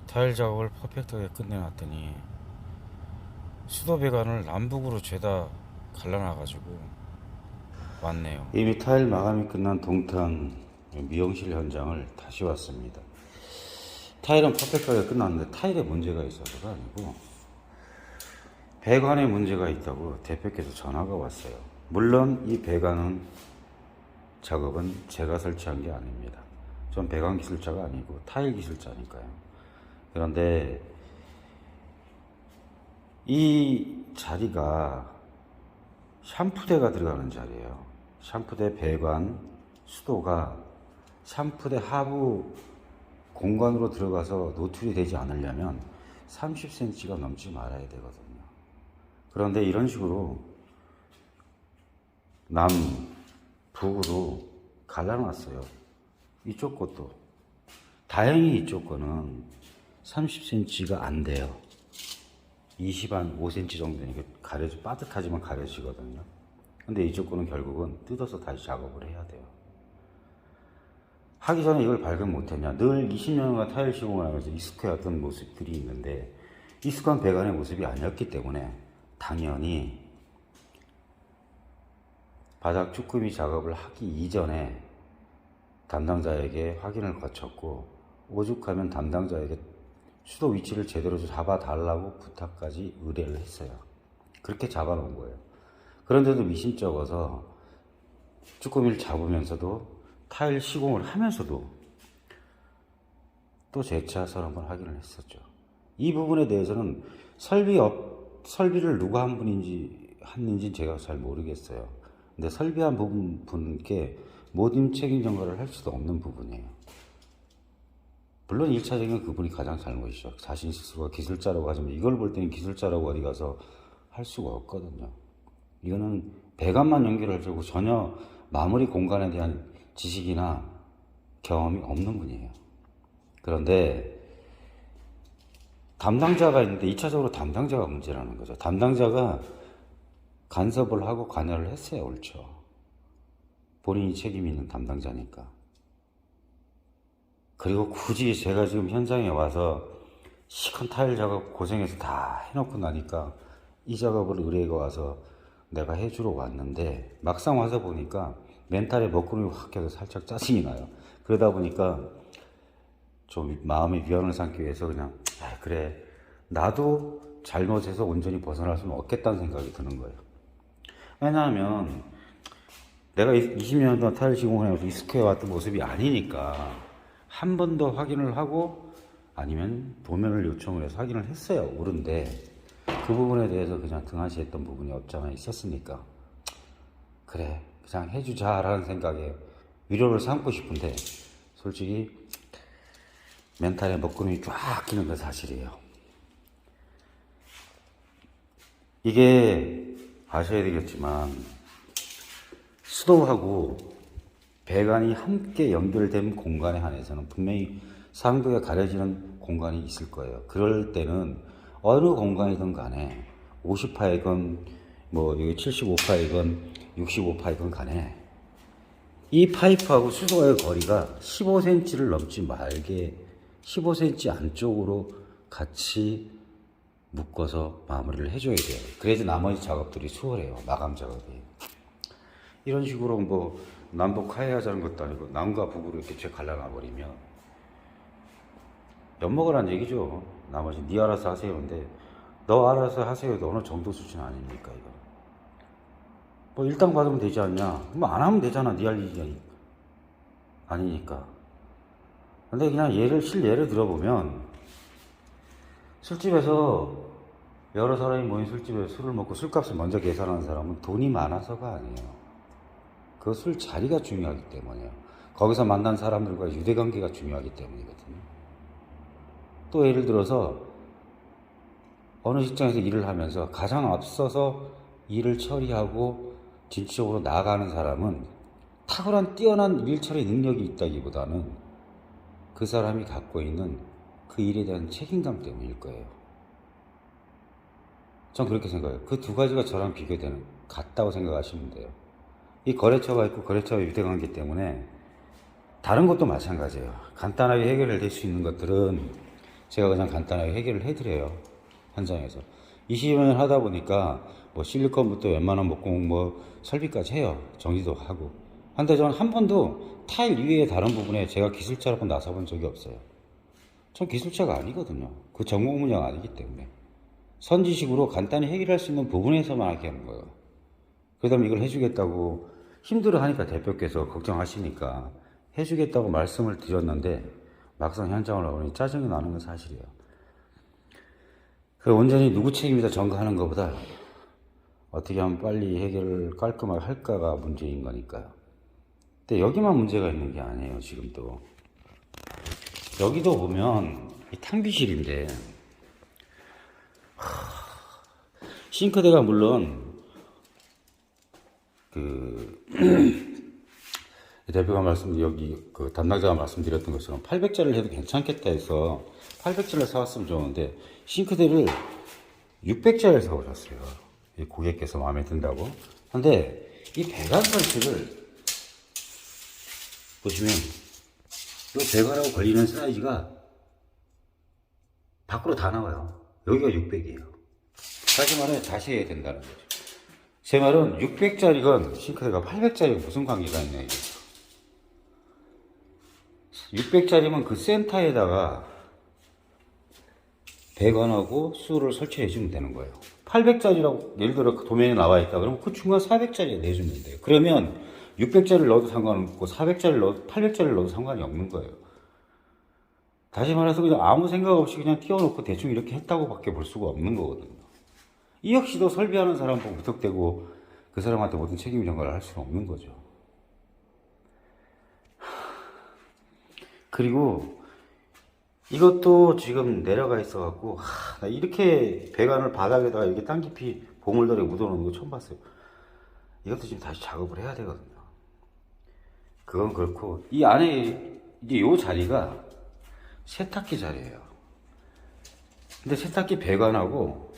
타일 작업을 퍼펙트하게 끝내놨더니 수도 배관을 남북으로 죄다 갈라놔가지고 왔네요. 이미 타일 마감이 끝난 동탄 미용실 현장을 다시 왔습니다. 타일은 퍼펙트하게 끝났는데 타일에 문제가 있어서가 아니고 배관에 문제가 있다고 대표께서 전화가 왔어요. 물론 이 배관 작업은 제가 설치한 게 아닙니다. 전 배관 기술자가 아니고 타일 기술자니까요. 그런데 이 자리가 샴푸대가 들어가는 자리예요. 샴푸대 배관 수도가 샴푸대 하부 공간으로 들어가서 노출이 되지 않으려면 30cm가 넘지 말아야 되거든요. 그런데 이런 식으로 남북으로 갈라놨어요. 이쪽 것도. 다행히 이쪽 거는 30cm가 안 돼요. 25cm 정도 되니까 빠듯하지만 가려지거든요. 근데 이쪽 거는 결국은 뜯어서 다시 작업을 해야 돼요. 하기 전에 이걸 발견 못했냐. 늘 20년간 타일 시공을 하면서 익숙해왔던 모습들이 있는데 익숙한 배관의 모습이 아니었기 때문에 당연히 바닥 쭈꾸미 작업을 하기 이전에 담당자에게 확인을 거쳤고 오죽하면 담당자에게 수도 위치를 제대로 잡아달라고 부탁까지 의뢰를 했어요. 그렇게 잡아놓은 거예요. 그런데도 미심쩍어서 쭈꾸미를 잡으면서도 타일 시공을 하면서도 또 재차서 한번 확인을 했었죠. 이 부분에 대해서는 설비를 누가 했는지 제가 잘 모르겠어요. 근데 설비한 분께 모든 책임 전가를 할 수도 없는 부분이에요. 물론 1차적인 그분이 가장 잘못이죠. 자신 스스로가 기술자라고 하지만 이걸 볼 때는 기술자라고 어디 가서 할 수가 없거든요. 이거는 배관만 연결을 하고 전혀 마무리 공간에 대한 지식이나 경험이 없는 분이에요. 그런데 담당자가 있는데 2차적으로 담당자가 문제라는 거죠. 담당자가 간섭을 하고 관여를 했어야 옳죠. 본인이 책임 있는 담당자니까. 그리고 굳이 제가 지금 현장에 와서 시컨 타일 작업 고생해서 다 해놓고 나니까 이 작업을 의뢰가 와서 내가 해주러 왔는데 막상 와서 보니까 멘탈에 먹구름이 확 껴서 살짝 짜증이 나요. 그러다 보니까 좀 마음의 위안을 삼기 위해서 그냥 그래 나도 잘못해서 온전히 벗어날 수는 없겠다는 생각이 드는 거예요. 왜냐하면 내가 20년 동안 타일 시공을 해서 익숙해왔던 모습이 아니니까 한 번 더 확인을 하고 아니면 도면을 요청을 해서 확인을 했어야 옳은데 그 부분에 대해서 그냥 등한시했던 부분이 없잖아 있었으니까 그래 그냥 해주자 라는 생각에 위로를 삼고 싶은데 솔직히 멘탈에 먹구름이 쫙 끼는 건 사실이에요. 이게 아셔야 되겠지만 수도하고 배관이 함께 연결된 공간에 한해서는 분명히 상부에 가려지는 공간이 있을 거예요. 그럴 때는 어느 공간이든 간에 50파이건 뭐 여기 75파이건 65파이건 간에 이 파이프하고 수도와의 거리가 15cm를 넘지 말게 15cm 안쪽으로 같이 묶어서 마무리를 해줘야 돼요. 그래야지 나머지 작업들이 수월해요. 마감 작업이. 이런 식으로 뭐 남북 화해하자는 것도 아니고 남과 북으로 이렇게 죄 갈라놔버리면 엿먹으란 얘기죠. 나머지 네 알아서 하세요. 근데 너 알아서 하세요도 어느 정도 수준 아닙니까 이거. 뭐 일당 받으면 되지 않냐. 뭐 안 하면 되잖아. 네 할 일이 아니니까. 근데 그냥 실예를 들어보면 술집에서 여러 사람이 모인 술집에서 술을 먹고 술값을 먼저 계산하는 사람은 돈이 많아서가 아니에요. 그 술 자리가 중요하기 때문이에요. 거기서 만난 사람들과 유대관계가 중요하기 때문이거든요. 또 예를 들어서 어느 직장에서 일을 하면서 가장 앞서서 일을 처리하고 진취적으로 나아가는 사람은 탁월한 뛰어난 일처리 능력이 있다기보다는 그 사람이 갖고 있는 그 일에 대한 책임감 때문일 거예요. 전 그렇게 생각해요. 그 두 가지가 저랑 비교되는 같다고 생각하시면 돼요. 이 거래처가 있고 거래처와 유대관계 때문에 다른 것도 마찬가지예요. 간단하게 해결될 수 있는 것들은 제가 그냥 간단하게 해결을 해드려요. 현장에서. 20년 하다 보니까 뭐 실리콘부터 웬만한 목공 뭐 설비까지 해요. 정리도 하고. 근데 저는 한 번도 타일 위에 다른 부분에 제가 기술자라고 나서본 적이 없어요. 전 기술자가 아니거든요. 그 전공 분야가 아니기 때문에. 선지식으로 간단히 해결할 수 있는 부분에서만 하게 하는 거예요. 그 다음에 이걸 해주겠다고 힘들어 하니까 대표께서 걱정하시니까 해주겠다고 말씀을 드렸는데 막상 현장을 와보니 짜증이 나는 건 사실이에요. 그 온전히 누구 책임이다 전가하는 것보다 어떻게 하면 빨리 해결을 깔끔하게 할까가 문제인 거니까요. 근데 여기만 문제가 있는 게 아니에요. 지금 또 여기도 보면 이 탕비실인데 싱크대가 물론 그 대표가 여기 그 담당자가 말씀드렸던 것처럼 800짜리를 해도 괜찮겠다 해서 800짜리를 사왔으면 좋은데 싱크대를 600짜리를 사오셨어요. 이 고객께서 마음에 든다고. 근데 이 배관 설치를 보시면 이 배관하고 걸리는 사이즈가 밖으로 다 나와요. 여기가 600이에요. 다시 말해 다시 해야 된다는 거죠. 제 말은 600짜리건 싱크대가 800짜리건 무슨 관계가 있냐 이게. 600짜리면 그 센터에다가 배관하고 수를 설치해 주면 되는 거예요. 800짜리라고 예를 들어 그 도면에 나와 있다 그러면 그 중간 400짜리 내주면 돼요. 그러면 600짜리를 넣어도 상관없고 400짜리를 넣어도 800짜리를 넣어도 상관이 없는 거예요. 다시 말해서 그냥 아무 생각 없이 그냥 띄워놓고 대충 이렇게 했다고 밖에 볼 수가 없는 거거든요. 이 역시도 설비하는 사람 보고 무턱대고 그 사람한테 모든 책임 전가를 할 수는 없는 거죠. 그리고 이것도 지금 내려가 있어갖고 나 이렇게 배관을 바닥에다가 이렇게 땅 깊이 보물들에 묻어놓는 거 처음 봤어요. 이것도 지금 다시 작업을 해야 되거든요. 그건 그렇고 이 안에 이제 요 자리가 세탁기 자리예요. 근데 세탁기 배관하고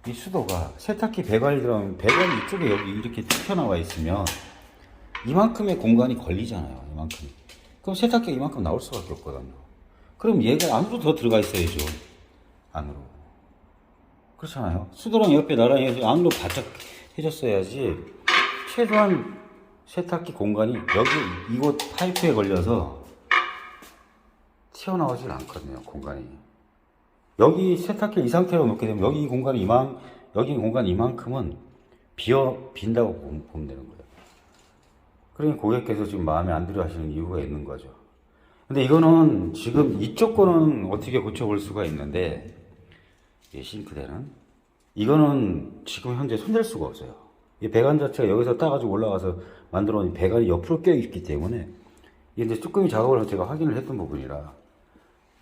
이 수도가 세탁기 배관이 들어가면 배관이 이쪽에 여기 이렇게 튀어나와 있으면 이만큼의 공간이 걸리잖아요. 이만큼. 그럼 세탁기가 이만큼 나올 수밖에 없거든요. 그럼 얘가 안으로 더 들어가 있어야죠. 안으로. 그렇잖아요. 수도랑 옆에 나란히 해서 안으로 바짝 해줬어야지. 최소한 세탁기 공간이 여기 이곳 파이프에 걸려서 튀어나오질 않거든요. 공간이. 여기 세탁기를 이 상태로 놓게 되면 여기 공간이 여기 공간 이만큼은 빈다고 보면 되는 거예요. 그러니 고객께서 지금 마음에 안 들어 하시는 이유가 있는 거죠. 근데 이거는 지금 이쪽 거는 어떻게 고쳐볼 수가 있는데, 이 싱크대는 이거는 지금 현재 손댈 수가 없어요. 이 배관 자체가 여기서 따가지고 올라가서 만들어 놓은 배관이 옆으로 껴 있기 때문에 이게 이제 쭈꾸미 작업을 제가 확인을 했던 부분이라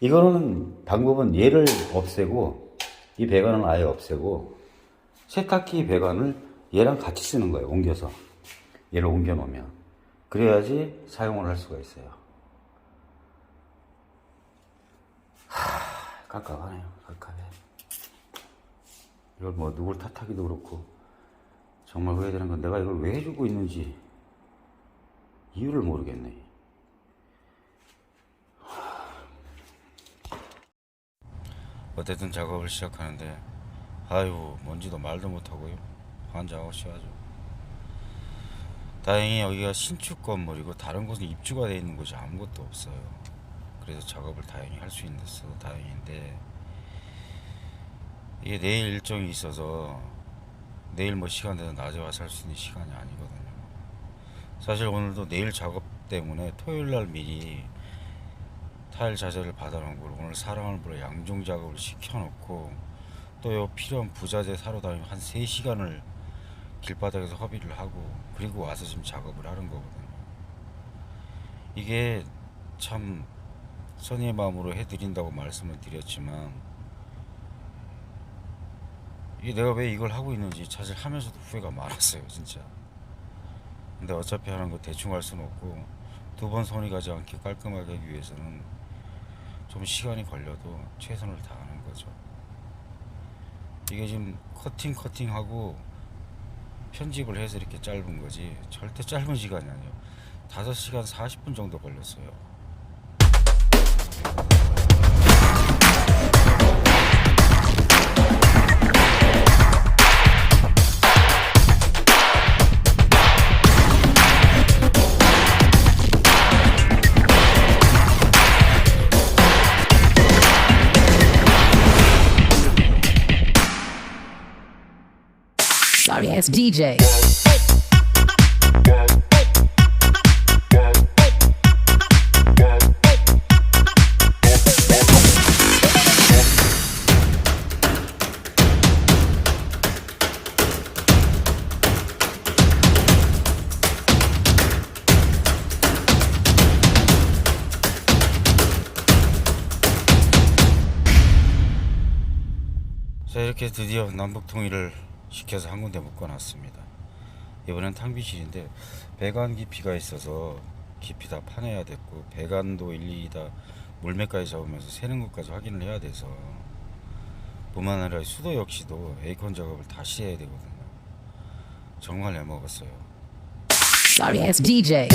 이거는 방법은 얘를 없애고 이 배관은 아예 없애고 세탁기 배관을 얘랑 같이 쓰는 거예요. 옮겨서 얘를 옮겨 놓으면 그래야지 사용을 할 수가 있어요. 깝깝하네요. 깝깝해. 이걸 뭐 누굴 탓하기도 그렇고 정말 후회되는 건 내가 이걸 왜 해주고 있는지 이유를 모르겠네. 어쨌든 작업을 시작하는데 아유 뭔지도 말도 못하고요. 환장하고 하죠. 다행히 여기가 신축 건물이고 다른 곳은 입주가 되어 있는 곳이 아무것도 없어요. 그래서 작업을 다행히 할 수 있어서 다행인데 이게 내일 일정이 있어서 내일 뭐 시간 되서 낮에 와서 할 수 있는 시간이 아니거든요. 사실 오늘도 내일 작업 때문에 토요일날 미리 타일 자재를 받아놓은 걸 오늘 사람을 불러 양종 작업을 시켜놓고 또 요 필요한 부자재 사러 다니면 한 3시간을 길바닥에서 허비를 하고 그리고 와서 지금 작업을 하는 거거든요. 이게 참 선의의 마음으로 해드린다고 말씀을 드렸지만 이게 내가 왜 이걸 하고 있는지 사실 하면서도 후회가 많았어요 진짜. 근데 어차피 하는 거 대충 할 수는 없고 두 번 손이 가지 않게 깔끔하게 하기 위해서는 좀 시간이 걸려도 최선을 다하는 거죠. 이게 지금 커팅하고 편집을 해서 이렇게 짧은 거지 절대 짧은 시간이 아니에요. 5시간 40분 정도 걸렸어요. Sorry ass DJ. 자, 이렇게 드디어 남북 통일을 시켜서 한 군데 묶어놨습니다. 이번엔 탕비실인데 배관 깊이가 있어서 깊이 다 파내야 됐고, 배관도 일일이 다 물매까지 잡으면서 새는 것까지 확인을 해야 돼서, 뿐만 아니라 수도 역시도 에이컨 작업을 다시 해야 되거든요. 정말 애먹었어요. Sorry ass DJ.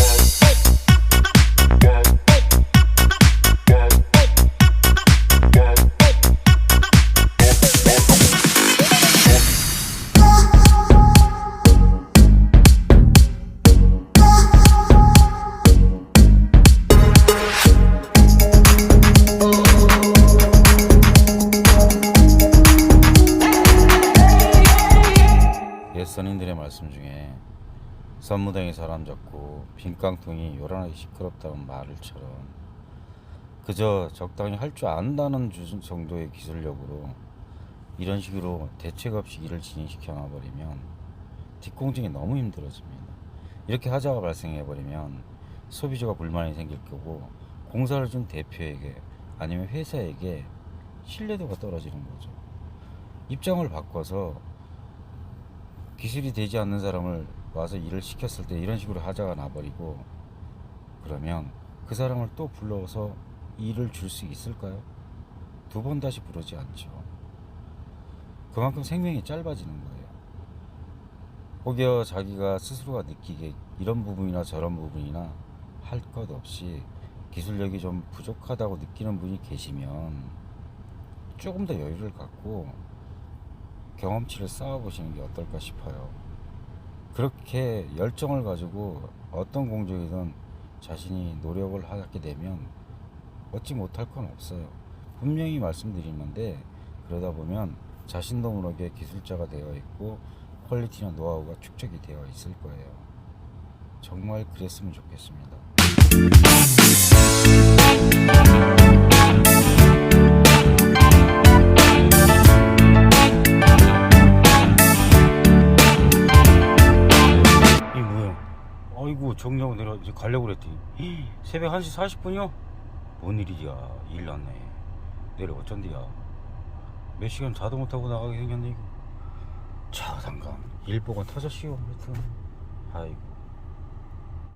옛선인들의 말씀 중에 선무당에 사람 잡고 빈깡통이 요란하게 시끄럽다는 말을처럼, 그저 적당히 할 줄 안다는 정도의 기술력으로 이런 식으로 대책 없이 일을 진행시켜 놔버리면 뒷공정이 너무 힘들어집니다. 이렇게 하자가 발생해버리면 소비자가 불만이 생길 거고, 공사를 준 대표에게 아니면 회사에게 신뢰도가 떨어지는 거죠. 입장을 바꿔서 기술이 되지 않는 사람을 와서 일을 시켰을 때 이런 식으로 하자가 나버리고, 그러면 그 사람을 또 불러서 일을 줄 수 있을까요? 두 번 다시 부르지 않죠. 그만큼 생명이 짧아지는 거예요. 혹여 자기가 스스로가 느끼기에 이런 부분이나 저런 부분이나 할 것 없이 기술력이 좀 부족하다고 느끼는 분이 계시면 조금 더 여유를 갖고 경험치를 쌓아보시는 게 어떨까 싶어요. 그렇게 열정을 가지고 어떤 공정이든 자신이 노력을 하게 되면 얻지 못할 건 없어요. 분명히 말씀드리는데, 그러다 보면 자신도 모르게 기술자가 되어 있고 퀄리티나 노하우가 축적이 되어 있을 거예요. 정말 그랬으면 좋겠습니다. 이게 뭐야? 아이고, 정리하고 내가 이제 가려고 그랬더니 새벽 1시 40분이요? 뭔 일이야? 일 났네. 내일 어쩐디야? 몇 시간 자도 못하고 나가게 생겼네 이거. 차단간 일보건 터졌시오. 하여튼 아이고.